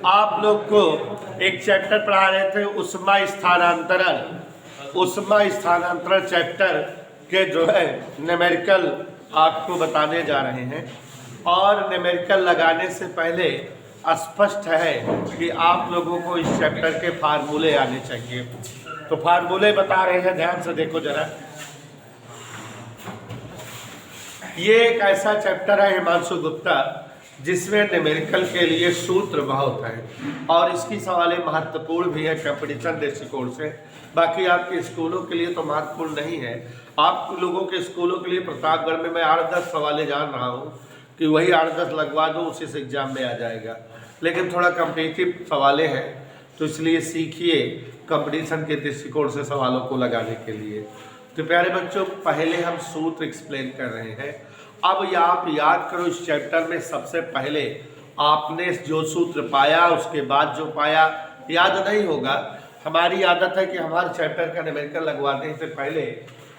आप लोग को एक चैप्टर पढ़ा रहे थे उष्मा स्थानांतरण। उष्मा स्थानांतरण चैप्टर के जो है न्यूमेरिकल आपको बताने जा रहे हैं, और न्यूमेरिकल लगाने से पहले स्पष्ट है कि आप लोगों को इस चैप्टर के फार्मूले आने चाहिए। तो फार्मूले बता रहे हैं, ध्यान से देखो जरा। ये एक ऐसा चैप्टर है हिमांशु गुप्ता जिसमें न्यूमेरिकल के लिए सूत्र बहुत है और इसकी सवालें महत्वपूर्ण भी है कंपटीशन दृष्टिकोण से। बाकी आपके स्कूलों के लिए तो महत्वपूर्ण नहीं है। आप लोगों के स्कूलों के लिए प्रतापगढ़ में मैं 8-10 सवालें जान रहा हूँ कि वही 8-10 लगवा दो, उसी से एग्जाम में आ जाएगा। लेकिन थोड़ा कम्पिटिटिव सवालें हैं, तो इसलिए सीखिए कंपटीशन के दृष्टिकोण से सवालों को लगाने के लिए। तो प्यारे बच्चों, पहले हम सूत्र एक्सप्लेन कर रहे हैं। अब आप याद करो, इस चैप्टर में सबसे पहले आपने जो सूत्र पाया उसके बाद जो पाया याद नहीं होगा। हमारी आदत है कि हमारे चैप्टर का न्यूमेरिकल लगवाने से पहले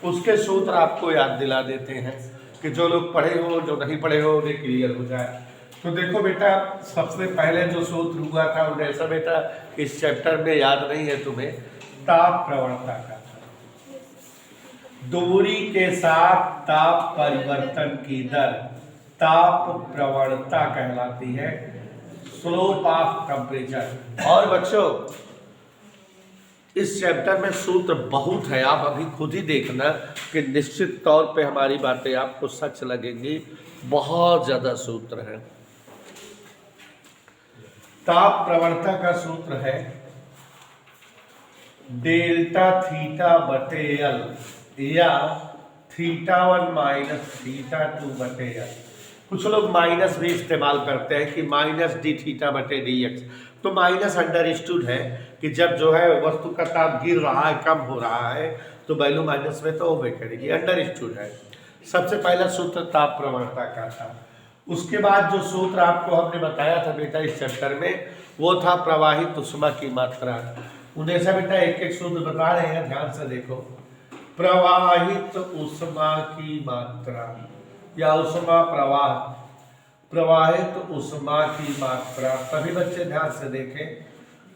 उसके सूत्र आपको याद दिला देते हैं कि जो लोग पढ़े हो, जो नहीं पढ़े हो, उन्हें क्लियर हो जाए। तो देखो बेटा, सबसे पहले जो सूत्र हुआ था वो ऐसा बेटा, इस चैप्टर में याद नहीं है तुम्हें, ताप प्रवणता का। दूरी के साथ ताप परिवर्तन की दर ताप प्रवणता कहलाती है, स्लोप ऑफ टेम्परेचर। और बच्चों, इस चैप्टर में सूत्र बहुत है, आप अभी खुद ही देखना कि निश्चित तौर पे हमारी बातें आपको सच लगेंगी। बहुत ज्यादा सूत्र है। ताप प्रवणता का सूत्र है डेल्टा थीटा बटे एल या θ1 माइनस θ2 बटे एल। कुछ लोग माइनस भी इस्तेमाल करते हैं कि माइनस डी थीटा बटे डी एक्स। तो माइनस अंडरस्टूड है कि जब जो है वस्तु का ताप गिर रहा है, कम हो रहा है, तो वैल्यू माइनस में तो होबे करेगी, अंडरस्टूड है। सबसे पहला सूत्र ताप प्रवणता का था। उसके बाद जो सूत्र आपको हमने बताया था बेटा इस चैप्टर में, वो था प्रवाहित उष्मा की मात्रा। उन्हें से बेटा एक एक सूत्र बता रहे हैं, ध्यान से देखो। प्रवाहित उष्मा की मात्रा या उष्मा प्रवाह, प्रवाहित उष्मा की मात्रा, सभी बच्चे ध्यान से देखें।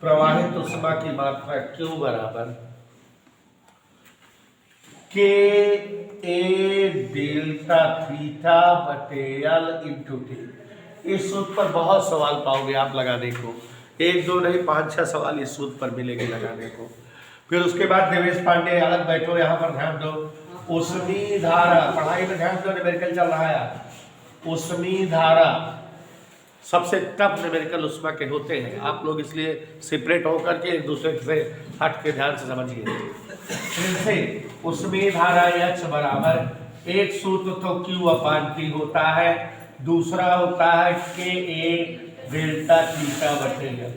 प्रवाहित उष्मा की मात्रा Q बराबर K A डेल्टा थीटा बटे एल इंटू टी। इस सूत्र पर बहुत सवाल पाओगे आप लगाने को, 1-2 नहीं 5-6 सवाल इस सूत्र पर मिलेंगे लगाने को। फिर उसके बाद देवेश पांडे अलग बैठो, यहाँ पर ध्यान दो। उष्मी धारा, पढ़ाई में ध्यान दो, न्यूमेरिकल चल रहा है। उष्मी धारा सबसे टफ न्यूमेरिकल उष्मा के होते हैं, आप लोग इसलिए सेपरेट होकर के एक दूसरे से हट के ध्यान से समझिए। फिर से उष्मी धारा H बराबर, एक सूत्र तो Q/T होता है, दूसरा होता है KA डेल्टा थीटा बटे एल।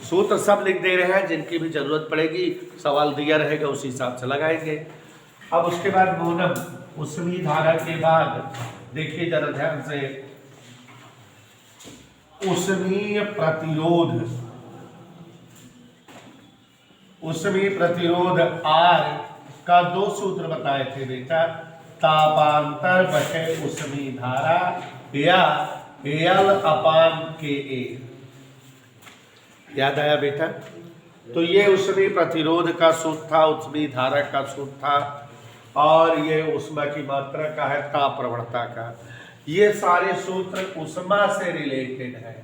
सूत्र सब लिख दे रहे हैं, जिनकी भी जरूरत पड़ेगी सवाल दिया रहेगा उसी हिसाब से लगाएंगे। अब उसके बाद मोनम, उष्मी धारा के बाद देखिए जरा ध्यान से, उष्मीय प्रतिरोध, उष्मीय प्रतिरोध R का 2 सूत्र बताए थे बेटा, तापांतर बटे उष्मी धारा या L/KA। याद आया बेटा? तो ये उष्मीय प्रतिरोध का सूत्र था, उष्मी धारा का सूत्र था, और ये उष्मा की मात्रा का है, ताप प्रवणता का। ये सारे सूत्र उष्मा से रिलेटेड है।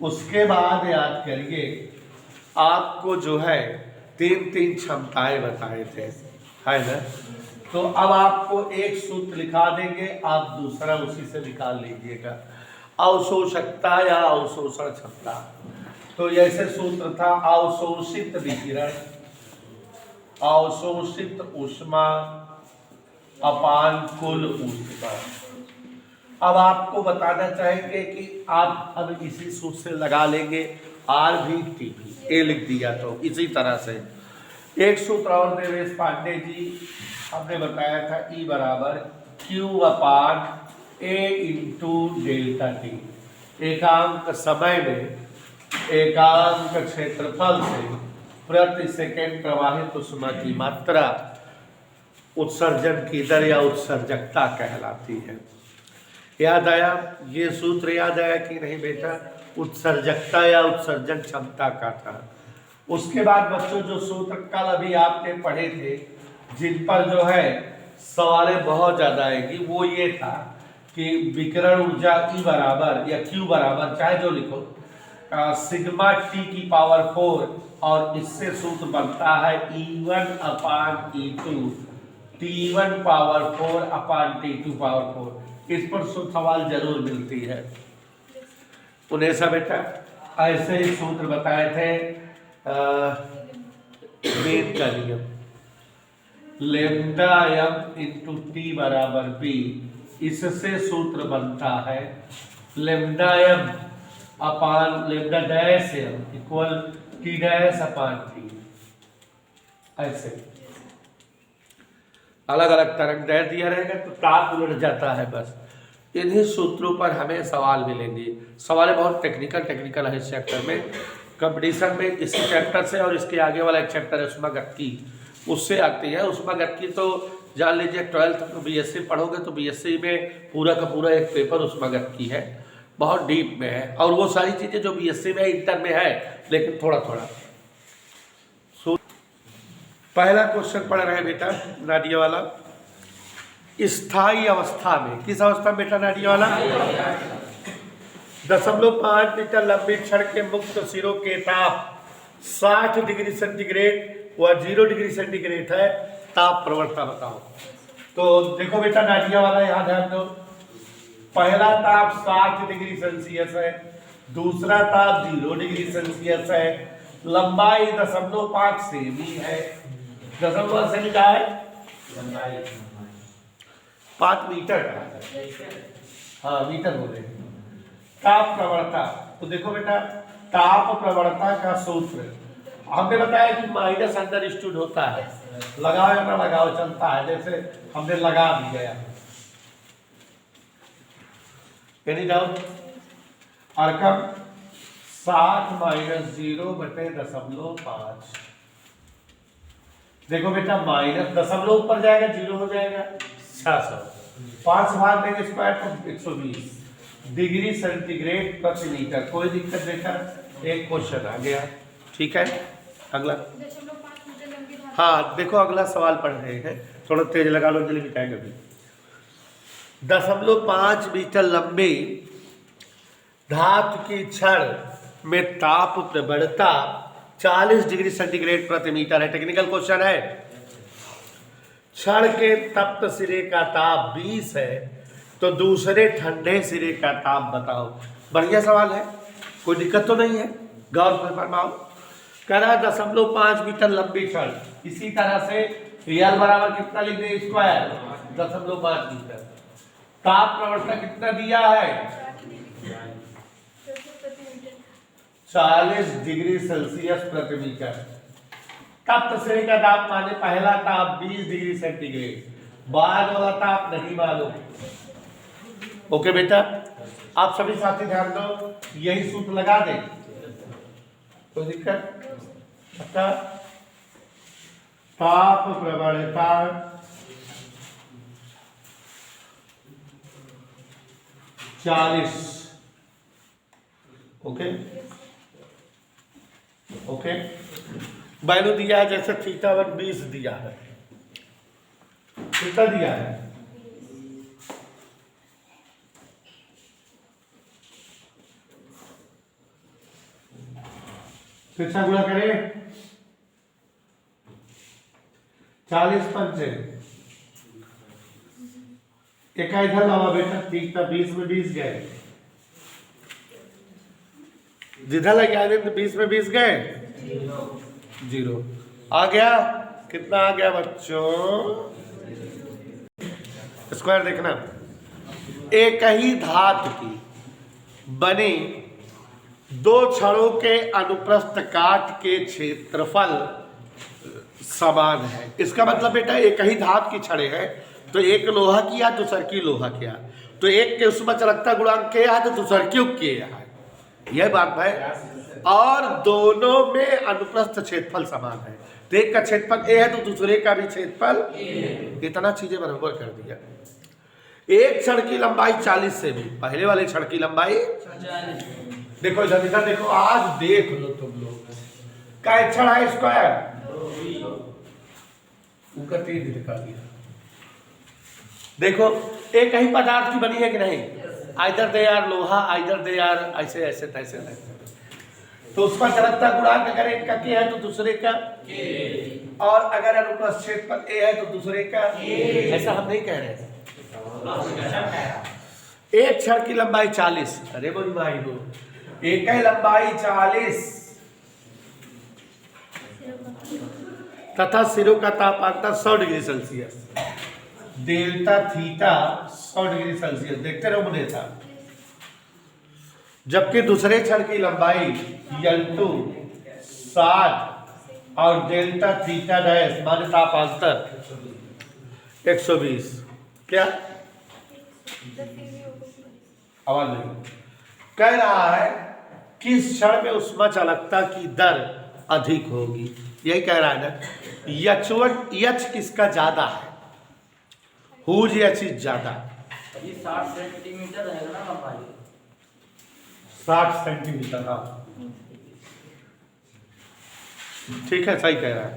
उसके बाद याद करिए, आपको जो है 3 क्षमताएं बताए थे, है ना? तो अब आपको एक सूत्र लिखा देंगे, आप दूसरा उसी से निकाल लीजिएगा। अवशोषकता या अवशोषण क्षमता, तो जैसे सूत्र था अवशोषित विकिरण, अवशोषित उष्मा अपान कुल उष्मा। अब आपको बताना चाहेंगे कि आप अब इसी सूत्र से लगा लेंगे, RV/TV, ए लिख दिया तो इसी तरह से। एक सूत्र और देवेश पांडे जी हमने बताया था, E बराबर Q/A इंटू डेल्टा टी। एकांक समय में एकांक क्षेत्रफल से प्रति सेकेंड प्रवाहित उष्मा की मात्रा उत्सर्जन की दर या उत्सर्जकता कहलाती है। याद आया? ये सूत्र याद आया कि नहीं बेटा? उत्सर्जकता या उत्सर्जन क्षमता का था। उसके बाद बच्चों जो सूत्र कल अभी आपने पढ़े थे, जिन पर जो है सवालें बहुत ज्यादा आएगी, वो ये था कि विकिरण ऊर्जा E बराबर या Q बराबर चाहे जो लिखो सिग्मा T की पावर 4, और इससे सूत्र बनता है E1 अपान E2 T1 पावर 4 अपान T2 पावर 4। इस पर सवाल जरूर मिलती है। उन्हें सब बेटा ऐसे ही सूत्र बताए थे वेन का नियम, लेम्डा m इंटू टी बराबर बी। इससे सूत्र बनता है lambda m upon lambda dash m equal T dash upon T. ऐसे अलग अलग तरंग दैर्घ्य दिया रहेगा तो ताप उलट जाता है। बस इन्हीं सूत्रों पर हमें सवाल मिलेंगे। सवाल बहुत टेक्निकल है इस चैप्टर में। कंपटीशन में इस चैप्टर से और इसके आगे वाला एक चैप्टर है उष्मागतिकी, उससे आती है। उष्मागतिकी तो जान लीजिए 12th तो बीएससी पढ़ोगे तो बीएससी में पूरा का पूरा एक पेपर उष्मागतिकी है, बहुत डीप में है। और वो सारी चीज़ें जो बीएससी में इंटर में है, लेकिन थोड़ा थोड़ा। पहला क्वेश्चन पढ़ रहे हैं बेटा नाडिया वाला। स्थायी अवस्था में, किस अवस्था में बेटा नाडिया वाला? 0.5 मीटर लंबी छड़ के मुक्त सिरों के ताप 60 डिग्री सेंटीग्रेड व 0 डिग्री सेंटीग्रेड है। ताप प्रवणता बताओ। तो देखो बेटा नाडिया वाला यहाँ ध्यान दो। पहला ताप 60 डिग्री सेल्सियस है, दूसरा ताप 0 डिग्री सेल्सियस है, लंबाई 0.5 सेमी है। 0.5 सेमी का है, 5 मीटर का है। हाँ मीटर बोले। ताप प्रवणता, तो देखो बेटा ताप प्रवणता का सूत्र हमने बताया कि माइनस अंडर स्टूड होता है, लगाओ या ना लगाओ चलता है। जैसे हमने लगा भी गया, एनी डाउट? और कब 60 माइनस 0/0.5। देखो बेटा माइनस दशमलव ऊपर जाएगा 0 हो जाएगा 600, 5 भाग देंगे स्क्वायर तो 120 डिग्री सेंटीग्रेड प्रति मीटर। कोई दिक्कत बेटा? एक क्वेश्चन आ गया। ठीक है, अगला। हाँ देखो अगला सवाल पढ़ रहे हैं, थोड़ा तेज लगा लो, जल्दी मिटाएंगे अभी। 0.5 मीटर लंबी धातु की छड़ में ताप प्रवणता 40 डिग्री सेंटीग्रेड प्रति मीटर है। टेक्निकल क्वेश्चन है। छड़ के तप्त सिरे का ताप 20 है, तो दूसरे ठंडे सिरे का ताप बताओ। बढ़िया सवाल है, कोई दिक्कत तो नहीं है, गौर से फरमाओ। कह रहा 0.5 मीटर लंबी छड़, इसी तरह से रियल बराबर कितना लिख दे स्क्वायर 0.5 मीटर। ताप प्रवणता कितना दिया है? 40 डिग्री सेल्सियस प्रति मीटर। तप्त सिरे का ताप माने पहला ताप 20 डिग्री सेंटीग्रेड, बाद वाला ताप नहीं मालूम। ओके बेटा, आप सभी साथी ध्यान दो, यही सूत्र लगा दे, कोई दिक्कत? अच्छा, ताप प्रवणता चालीस। ओके ओके, वैल्यू दिया है जैसे θ1 20 दिया है, कितना दिया है? कितना गुणा करें? 40 पंचे एक इधर लावा बेटा, ठीक था 20 में 20 गए, जिधर लग गया तो 20 में 20 गए 0 आ गया। कितना आ गया बच्चों? स्क्वायर देखना। एक ही धातु की बनी दो छड़ों के अनुप्रस्थ काट के क्षेत्रफल समान है। इसका मतलब बेटा एक ही धातु की छड़े हैं, तो एक लोहा किया दूसर की लोहा किया, तो एक के उसमें चलकता गुणांक के है तो दूसर की के है, यह बात है। और दोनों में अनुप्रस्थ क्षेत्रफल समान है, तो एक का क्षेत्रफल ए है तो दूसरे का भी क्षेत्रफल, इतना चीजें बराबर कर दिया। एक क्षण की लंबाई 40 सेमी, पहले वाले क्षण की लंबाई देखो इधर इधर देखो, आज देख लो तुम लोग का क्षण है स्क्वायर उनका 3 दिखा दिया। देखो एक ही पदार्थ की बनी है कि नहीं, आइदर दे यार लोहा, आइदर दे यार ऐसे ऐसे तैसे तैसे, तो उसका चलकता गुणांक अगर एक का के है तो दूसरे का के, और अगर अनुप्रस्थ क्षेत्रफल ए है तो दूसरे का ए। ऐसा हम नहीं कह रहे। एक क्षण की लंबाई 40, अरे बोली भाई हो, एक ही लंबाई 40 तथा सिरों का तापमान 100 degree Celsius, delta theta 100 degree Celsius. देखते रहो मुझे था, जबकि दूसरे क्षण की लंबाई L2 60 और डेल्टा थीटा डैश माने तापांतर 120। क्या आवाज नहीं कह रहा है, किस क्षण में ऊष्मा चालकता की दर अधिक होगी, यही कह रहा है ना। H किसका ज्यादा है, हुज H ज्यादा, 60 सेंटीमीटर है ना लंबाई, 60 सेंटीमीटर। हाँ ठीक है, सही कह रहा है।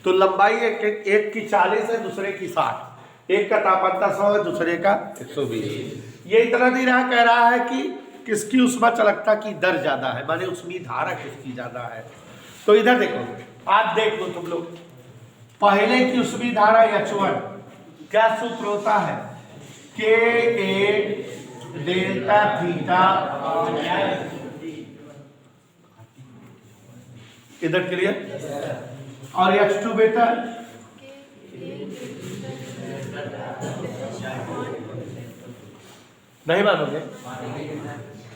तो लंबाई एक की 40 है, दूसरे की 60, एक का तापमान 100 है, दूसरे का 120। ये इतना नहीं रहा, कह रहा है कि किसकी ऊष्मा चालकता की दर ज्यादा है, माने ऊष्मीय धारा किसकी ज्यादा है। तो इधर देखो, आज देख लो तुम लोग, पहले की ऊष्मीय धारा H1 क्या सूत्र होता है, के ए डेल्टा थीटा, इधर क्लियर, और H2 बेटा नहीं मानोगे,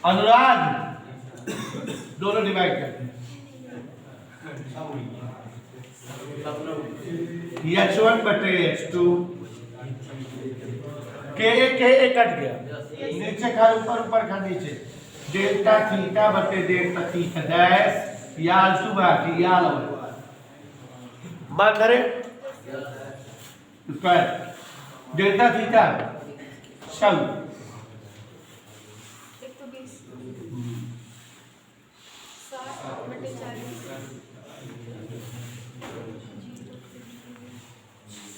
अनुराग दोनों डिवाइड करते हैं, H1 बटे H2, के कट गया, नीचे का ऊपर, ऊपर का नीचे, डेल्टा थीटा बटे डेल्टा थीटा डैश या L2 बाकी या मान करे स्क्वायर, डेल्टा थीटा 100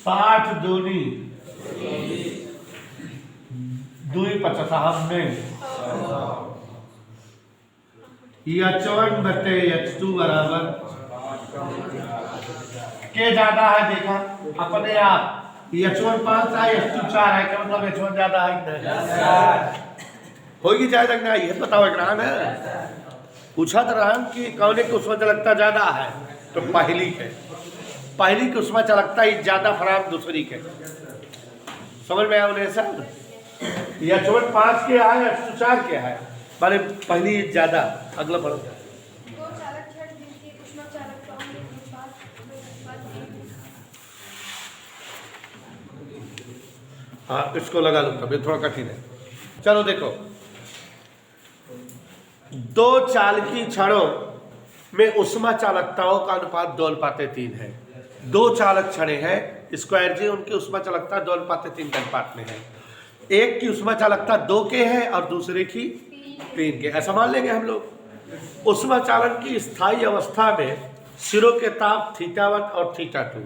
60 दूनी 2 50 हमने H1 बटे H2 बराबर के ज्यादा है, देखा अपने आप, H1 5 है, H2 4 है, क्या मतलब H1 ज्यादा है कि नहीं, होगी ज्यादा कि नहीं, ये बताओ ग्रहण है। पूछा था राम कि कौन की ऊष्मा चालकता ज्यादा है, तो पहली है, पहली की ऊष्मा चालकता ही ज्यादा फराम दूसरी के, समझ में आया उन्हें सब। H1 5 के है, H2 4 के है, माने पहली ज्यादा। अगला पढ़ो, हाँ इसको लगा लो, तब ये थोड़ा कठिन है। चलो देखो, दो चालकी क्षणों में ऊष्मा चालकताओं का अनुपात 2:3 है। दो चालक क्षण है स्क्वायर जी, उनकी ऊष्मा चालकता 2:3 के अनुपात में है। एक की ऊष्मा चालकता 2 के है और दूसरे की 3 के, ऐसा मान लेंगे हम लोग। ऊष्मा चालन की स्थायी अवस्था में सिरों के ताप θ1 और θ2,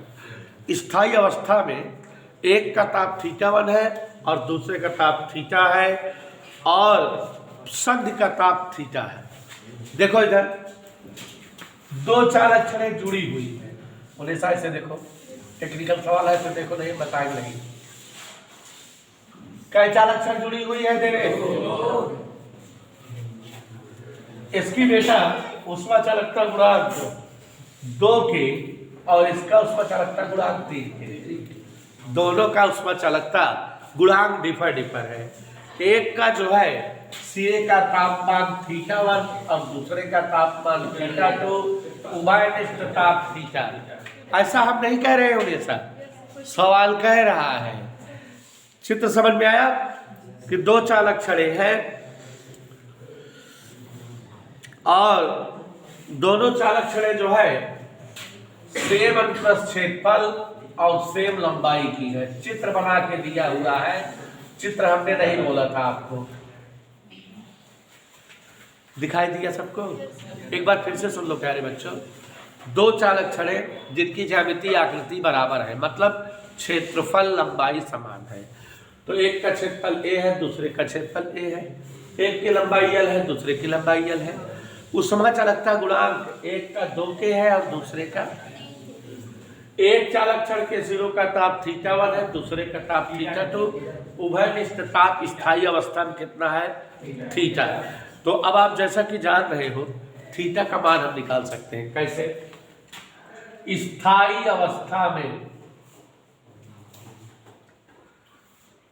स्थायी अवस्था में एक का ताप θ1 है और दूसरे का ताप θ है और संधि का ताप θ है। देखो इधर दो चालक क्षणें जुड़ी हुई है, उन्हें साइड से देखो, टेक्निकल सवाल है तो देखो, नहीं बताएंगे नहीं। कई चालक क्षण जुड़ी हुई है देवे, इसकी बेटा ऊष्मा चालकता गुणांक 2 के और इसका ऊष्मा चालकता गुणांक 3 के, दोनों का ऊष्मा चालकता गुणांक डिफर है। एक का जो है सिरे का तापमान θ1 और दूसरे का तापमान θ2, उभयनिष्ठ ताप θ। ऐसा हम नहीं कह रहे हैं उन्हें, सवाल कह रहा है। चित्र समझ में आया कि दो चालक क्षणें हैं और दोनों चालक क्षणें जो है सेम अनुप्रस्थ क्षेत्रफल और सेम लंबाई की है। चित्र बना के दिया हुआ है, चित्र हमने नहीं बोला था आपको, दिखाई दिया सबको? एक बार फिर से सुन लो प्यारे बच्चों। दो चालक छड़े जिनकी ज्यामितीय आकृति बराबर है, मतलब क्षेत्रफल लंबाई समान है। तो एक का क्षेत्रफल a है, दूसरे का क्षेत्रफल a है। एक की लंबाई l है, दूसरे की लंबाई l है। उष्मा चालकता गुणांक एक का 2k है और दूसरे का, एक चालक छड़ के सिरों का ताप θ1 है, दूसरे का ताप θ2। उभय निष्ठ ताप स्थायी अवस्था में कितना है? थीटा। तो अब आप जैसा कि जान रहे हो थीटा का मान हम निकाल सकते हैं। कैसे? स्थायी अवस्था में,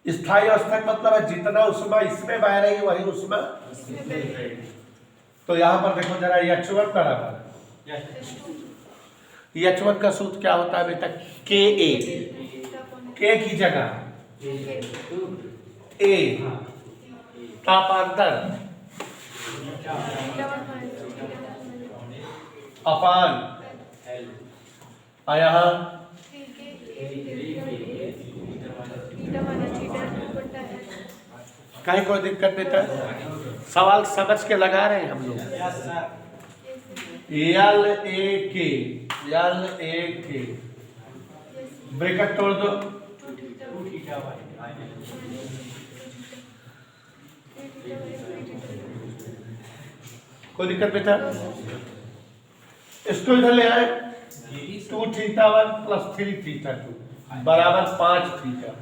स्थायी अवस्था का मतलब है जितना उष्मा इसमें बह रही है वही उष्मा। तो यहां पर देखो जरा, H1 बराबर, H1 का सूत्र क्या होता है बेटा? KA, K की जगह A, तापांतर अपान, यहाँ कहीं कोई दिक्कत बेटा? सवाल समझ के लगा रहे हैं हम लोग। L A K ब्रैकेट तोड़ दो, कोई दिक्कत बेटा? इसको इधर ले आए, 2θ1 + 3θ2 बराबर 5θ।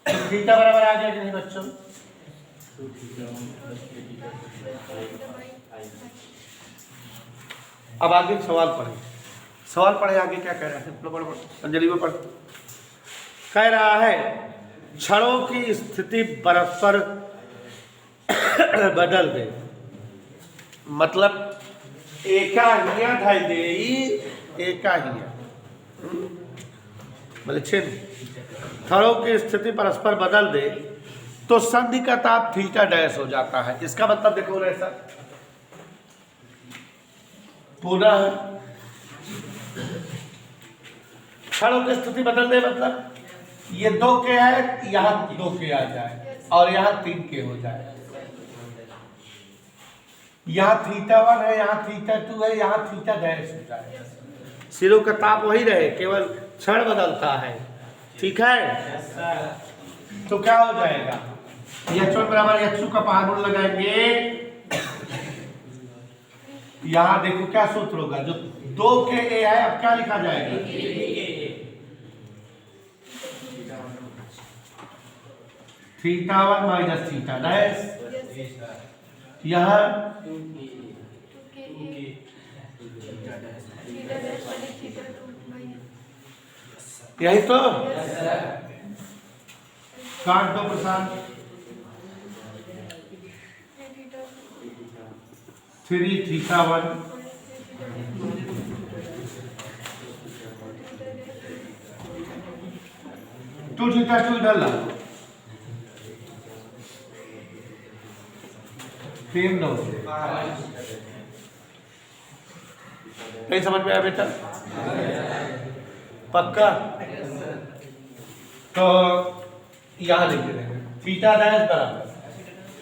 तो थीटा बराबर आ गया कि नहीं बच्चों? अब आगे सवाल पढ़े, सवाल पढ़े आगे क्या कह रहा है? अंजलि में पढ़। कह रहा है छड़ों की स्थिति परस्पर बदल दे, मतलब एकाहिया धाई दे, एकाहिया मतलब छिन्न छड़ों की स्थिति परस्पर बदल दे तो संधि का ताप थीटा डैश हो जाता है। इसका मतलब देखो ऐसा, पुनः छड़ों की स्थिति बदल दे मतलब ये 2k है, यहाँ 2k आ जाए और यहाँ 3k हो जाए। यहाँ θ1 है, यहाँ θ2 है, यहाँ थीटा डैश हो जाए। सिरों का ताप वही रहे, केवल क्षण बदलता है। ठीक है? तो क्या हो जाएगा? H1 बराबर H2 का पावर लगाएंगे। यहाँ देखो क्या सूत्र होगा, जो 2k है अब क्या लिखा जाएगा? θ1 माइनस थीटा डैश, यहाँ यही तो काट दो प्रशांत। 3θ1 2θ2 इधर ला, 3 दो। नहीं समझ में आया बेटा? पक्का? तो यहाँ लिख रहे थीटा डैश बराबर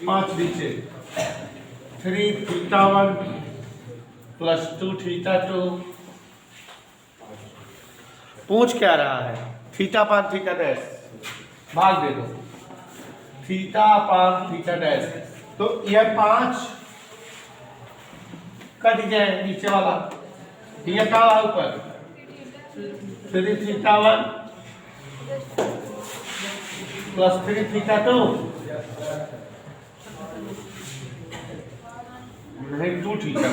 5 नीचे 3θ1 + 2θ2। पूछ क्या रहा है? थीटा पान थीटा डैश भाग दे दो, थीटा पान थीटा डैश। तो यह 5 कट जाए नीचे वाला, यह क्या ऊपर 3θ1 + 3θ2 नहीं 2θ1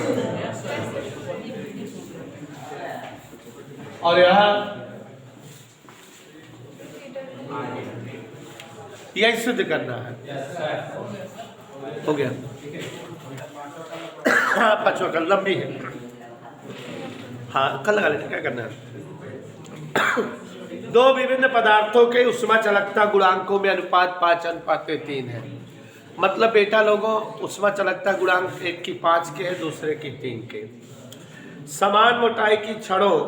और यहाँ यही सिद्ध करना है। हो गया? पांचवा कल लंबी है, हाँ कल लगा लेते, क्या करना है? दो विभिन्न पदार्थों के उष्मा चालकता गुणांकों में अनुपात 5:3 है। मतलब बेटा लोगों, उष्मा चालकता गुणांक एक की 5 के है, दूसरे की 3 के। समान मोटाई की छड़ों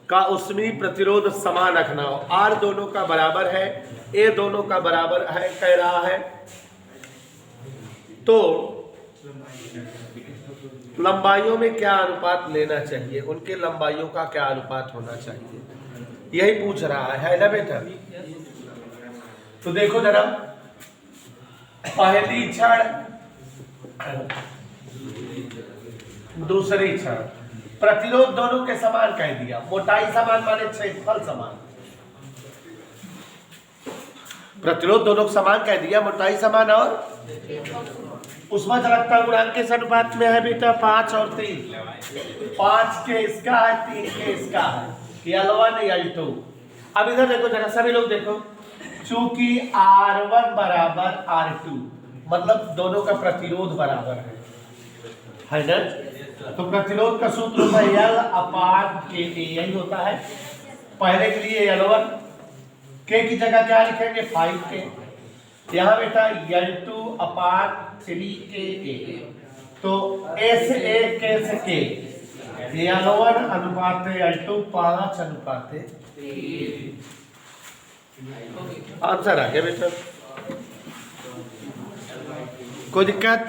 का उसमें प्रतिरोध समान रखना हो, आर दोनों का बराबर है, ए दोनों का बराबर है कह रहा है, तो लंबाइयों में क्या अनुपात लेना चाहिए, उनके लंबाइयों का क्या अनुपात होना चाहिए, यही पूछ रहा है ना बेटा। तो देखो जरा, पहली क्षण दूसरी क्षण प्रतिरोध दोनों के समान कह दिया, मोटाई समान माने क्षेत्रफल समान, प्रतिरोध दोनों के समान कह दिया, मोटाई समान और उष्मा चालकता गुणांक किस अनुपात में है बेटा, 5 और 3, 5 के इसका है, 3 के इसका है, L1 L2। अब इधर देखो जरा सभी लोग देखो, चूंकि R1 बराबर R2 मतलब दोनों का प्रतिरोध बराबर है ना, तो प्रतिरोध का सूत्र होता है L अपान के, यही होता है। पहले के लिए L1 के की जगह क्या लिखेंगे 5 के, यहाँ बेटा L2 अपान 3 के ए, तो S A के से के, L1 अनुपात L2 5 अनुपात 3। आंसर आ गया बेटा, कोई दिक्कत?